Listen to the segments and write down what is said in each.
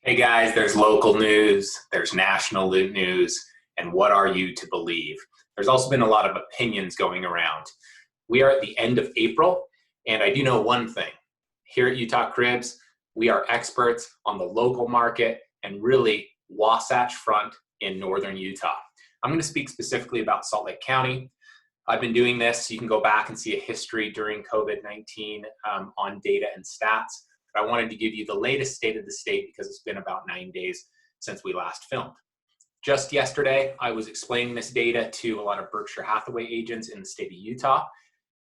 Hey guys, there's local news, there's national news, and what are you to believe? There's also been a lot of opinions going around. We are at the end of April, and I do know one thing. Here at Utah Cribs, we are experts on the local market and really Wasatch Front in northern Utah. I'm going to speak specifically about Salt Lake County. I've been doing this, so you can go back and see a history during COVID-19 on data and stats. But I wanted to give you the latest state of the state because it's been about 9 days since we last filmed. Just yesterday, I was explaining this data to a lot of Berkshire Hathaway agents in the state of Utah,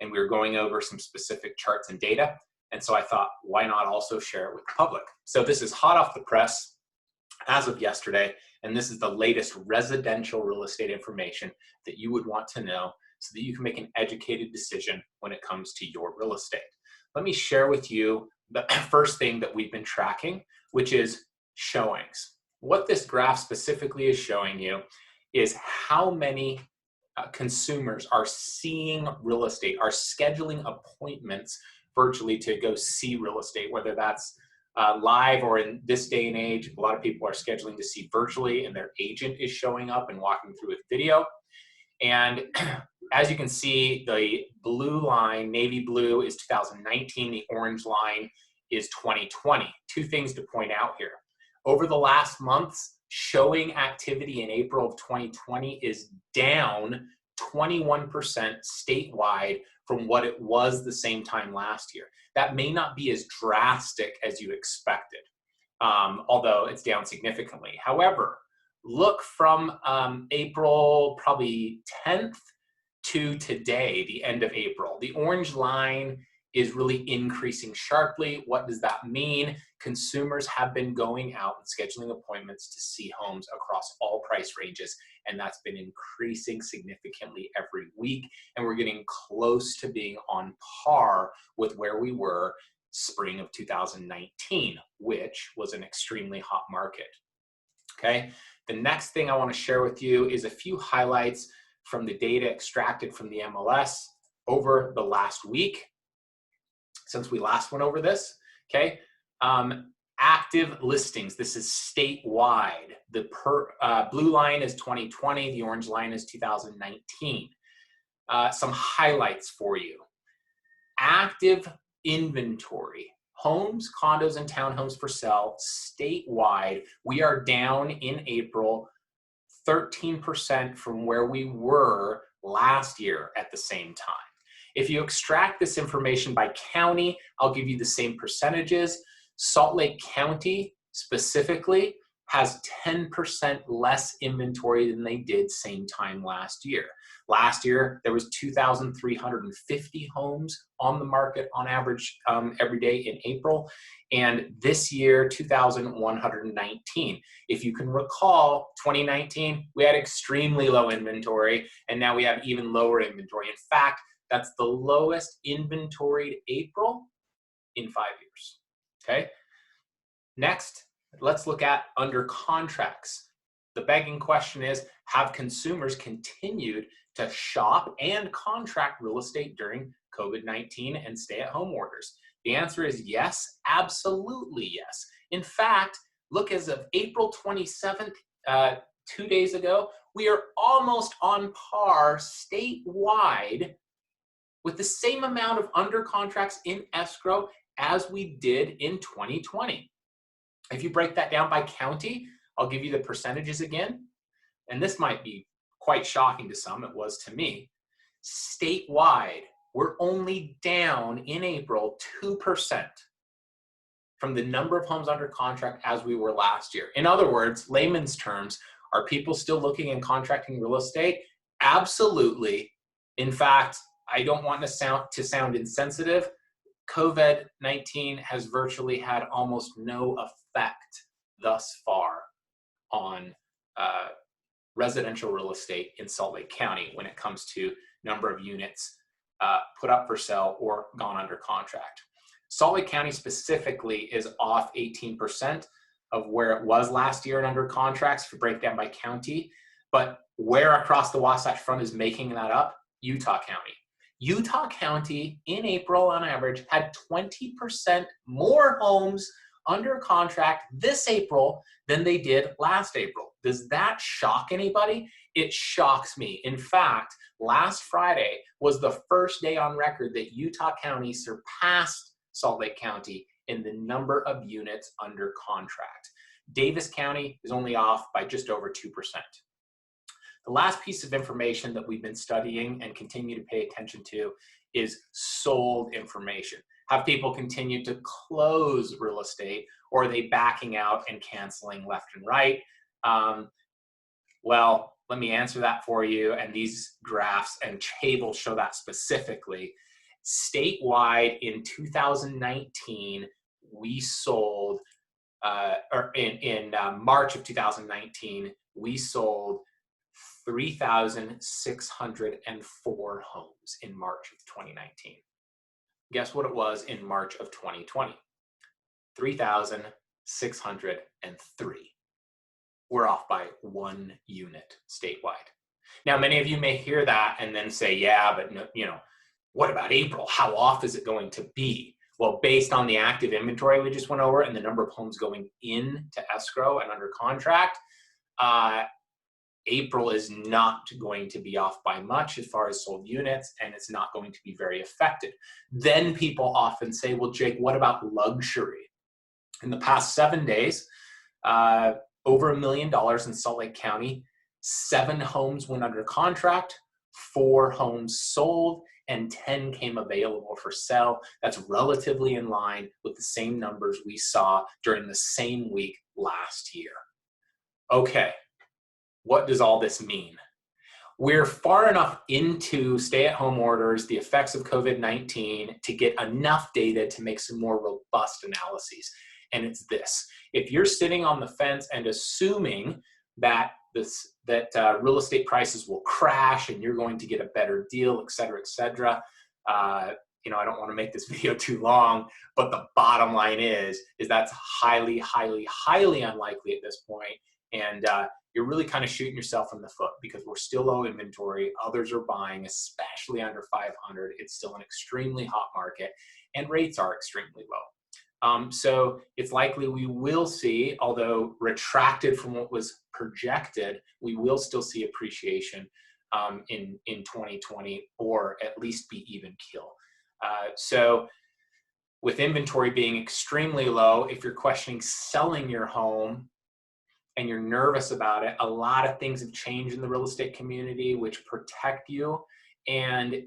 and we were going over some specific charts and data. And so I thought, why not also share it with the public? So this is hot off the press as of yesterday, and this is the latest residential real estate information that you would want to know so that you can make an educated decision when it comes to your real estate. Let me share with you the first thing that we've been tracking, which is showings. What this graph specifically is showing you is how many consumers are seeing real estate, are scheduling appointments virtually to go see real estate, whether that's live or in this day and age. A lot of people are scheduling to see virtually and their agent is showing up and walking through with video. And as you can see, the blue line, navy blue, is 2019. The orange line is 2020. Two things to point out here. Over the last months, showing activity in April of 2020 is down 21% statewide from what it was the same time last year. That may not be as drastic as you expected, although it's down significantly. However, look from April probably 10th to today, the end of April. The orange line is really increasing sharply. What does that mean? Consumers have been going out and scheduling appointments to see homes across all price ranges, and that's been increasing significantly every week, and we're getting close to being on par with where we were spring of 2019, which was an extremely hot market. Okay, the next thing I want to share with you is a few highlights from the data extracted from the MLS over the last week since we last went over this. Okay, active listings. This is statewide. The blue line is 2020. The orange line is 2019. Some highlights for you. Active inventory. Homes, condos, and townhomes for sale statewide. We are down in April 13% from where we were last year at the same time. If you extract this information by county, I'll give you the same percentages. Salt Lake County specifically has 10% less inventory than they did same time last year. Last year, there was 2,350 homes on the market on average every day in April. And this year, 2,119. If you can recall, 2019, we had extremely low inventory, and now we have even lower inventory. In fact, that's the lowest inventoried April in 5 years, okay? Next, let's look at under contracts. The begging question is, have consumers continued to shop and contract real estate during COVID-19 and stay-at-home orders? The answer is yes, absolutely yes. In fact, look, as of April 27th, 2 days ago, we are almost on par statewide with the same amount of under contracts in escrow as we did in 2020. If you break that down by county, I'll give you the percentages again. And this might be quite shocking to some, it was to me. Statewide, we're only down in April 2% from the number of homes under contract as we were last year. In other words, layman's terms, are people still looking and contracting real estate? Absolutely. In fact, I don't want to sound insensitive. COVID-19 has virtually had almost no effect thus far on residential real estate in Salt Lake County when it comes to number of units put up for sale or gone under contract. Salt Lake County specifically is off 18% of where it was last year in under contracts, if you break down by county. But where across the Wasatch Front is making that up? Utah County. Utah County in April on average had 20% more homes under contract this April than they did last April. Does that shock anybody? It shocks me. In fact, last Friday was the first day on record that Utah County surpassed Salt Lake County in the number of units under contract. Davis County is only off by just over 2%. The last piece of information that we've been studying and continue to pay attention to is sold information. Have people continue to close real estate, or are they backing out and canceling left and right? Well, let me answer that for you. And these graphs and tables show that specifically. Statewide in 2019, we sold, in March of 2019, we sold 3,604 homes in March of 2019. Guess what it was in March of 2020? 3,603. We're off by 1 unit statewide. Now, many of you may hear that and then say, yeah, but no, what about April? How off is it going to be? Well, based on the active inventory we just went over and the number of homes going into escrow and under contract, April is not going to be off by much as far as sold units, and it's not going to be very affected. Then people often say, well, Jake, what about luxury? In the past 7 days, over $1 million in Salt Lake County, 7 homes went under contract, 4 homes sold, and 10 came available for sale. That's relatively in line with the same numbers we saw during the same week last year. Okay, what does all this mean? We're far enough into stay-at-home orders, the effects of COVID-19, to get enough data to make some more robust analyses. And it's this: if you're sitting on the fence and assuming that real estate prices will crash and you're going to get a better deal, et cetera, I don't want to make this video too long, but the bottom line is that's highly, highly, highly unlikely at this point. And you're really kind of shooting yourself in the foot because we're still low inventory. Others are buying, especially under 500. It's still an extremely hot market, and rates are extremely low. So it's likely we will see, although retracted from what was projected, we will still see appreciation in 2020, or at least be even kill. So with inventory being extremely low, if you're questioning selling your home and you're nervous about it, a lot of things have changed in the real estate community which protect you. And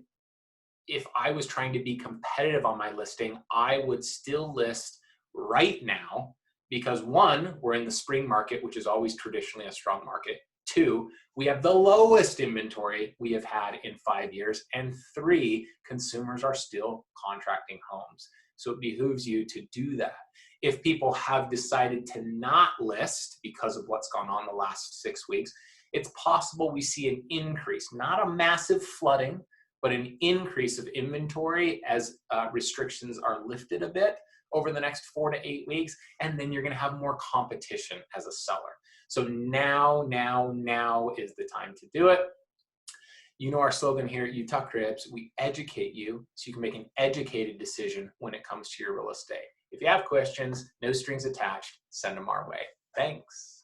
if I was trying to be competitive on my listing, I would still list right now because 1, we're in the spring market, which is always traditionally a strong market. 2, we have the lowest inventory we have had in 5 years. And 3, consumers are still contracting homes. So it behooves you to do that. If people have decided to not list because of what's gone on the last 6 weeks, it's possible we see an increase, not a massive flooding, but an increase of inventory as restrictions are lifted a bit over the next 4 to 8 weeks, and then you're going to have more competition as a seller. So now is the time to do it. You know our slogan here at Utah Cribs: we educate you so you can make an educated decision when it comes to your real estate. If you have questions, no strings attached, send them our way. Thanks.